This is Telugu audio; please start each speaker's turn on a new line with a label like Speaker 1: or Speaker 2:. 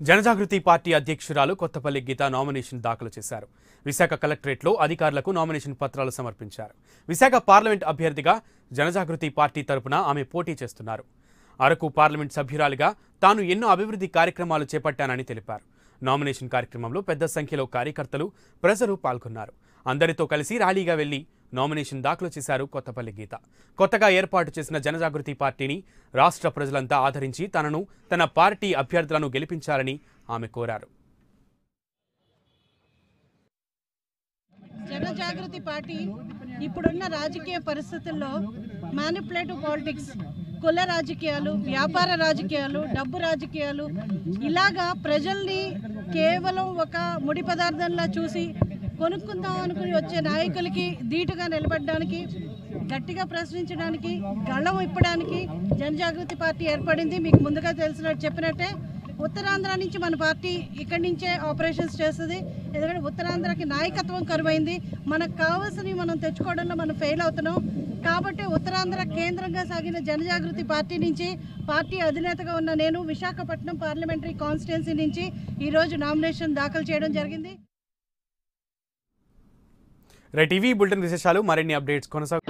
Speaker 1: జనజాగృతి పార్టీ అధ్యక్షురాలు కొత్తపల్లి గీత నామినేషన్ దాఖలు చేశారు. విశాఖ కలెక్టరేట్లో అధికారులకు నామినేషన్ పత్రాలు సమర్పించారు. విశాఖ పార్లమెంట్ అభ్యర్థిగా జనజాగృతి పార్టీ తరపున ఆమె పోటీ చేస్తున్నారు. అరకు పార్లమెంట్ సభ్యురాలిగా తాను ఎన్నో అభివృద్ధి కార్యక్రమాలు చేపట్టానని తెలిపారు. నామినేషన్ కార్యక్రమంలో పెద్ద సంఖ్యలో కార్యకర్తలు, ప్రజలు పాల్గొన్నారు. అందరితో కలిసి ర్యాలీగా వెళ్లి నామినేషన్ దాఖలు చేశారు కొత్తపల్లి గీత. కొత్తగా ఏర్పాటు చేసిన జనజాగృతి పార్టీని రాష్ట్ర ప్రజలంతా ఆదరించి తనను, తన పార్టీ అభ్యర్థులను గెలిపించాలని ఆమె కోరారు.
Speaker 2: జనజాగృతి పార్టీ ఇప్పుడున్న రాజకీయ పరిస్థితుల్లో మ్యానిపులేటివ్ పాలిటిక్స్, కుల రాజకీయాలు, వ్యాపార రాజకీయాలు, డబ్బు రాజకీయాలు, ఇలాగా ప్రజల్ని కేవలం ఒక ముడి పదార్థంలా చూసి కొనుక్కుందాం అనుకుని వచ్చే నాయకులకి ధీటుగా నిలబడడానికి, గట్టిగా ప్రశ్నించడానికి, గళం ఇప్పడానికి జనజాగృతి పార్టీ ఏర్పడింది. మీకు ముందుగా చెప్పినట్టే ఉత్తరాంధ్ర నుంచి మన పార్టీ ఇక్కడి నుంచే ఆపరేషన్స్ చేస్తుంది. ఎందుకంటే ఉత్తరాంధ్రకి నాయకత్వం కరువైంది. మనకు కావాల్సినవి మనం తెచ్చుకోవడంలో మనం ఫెయిల్ అవుతున్నాం. కాబట్టి ఉత్తరాంధ్ర కేంద్రంగా సాగిన జనజాగృతి పార్టీ నుంచి పార్టీ అధినేతగా ఉన్న నేను విశాఖపట్నం పార్లమెంటరీ కాన్స్టిట్యున్సీ నుంచి ఈరోజు నామినేషన్ దాఖలు చేయడం జరిగింది.
Speaker 1: టీవీ బులెటిన్ విశేషాలు, మరిన్ని అప్డేట్స్ కొనసాగు.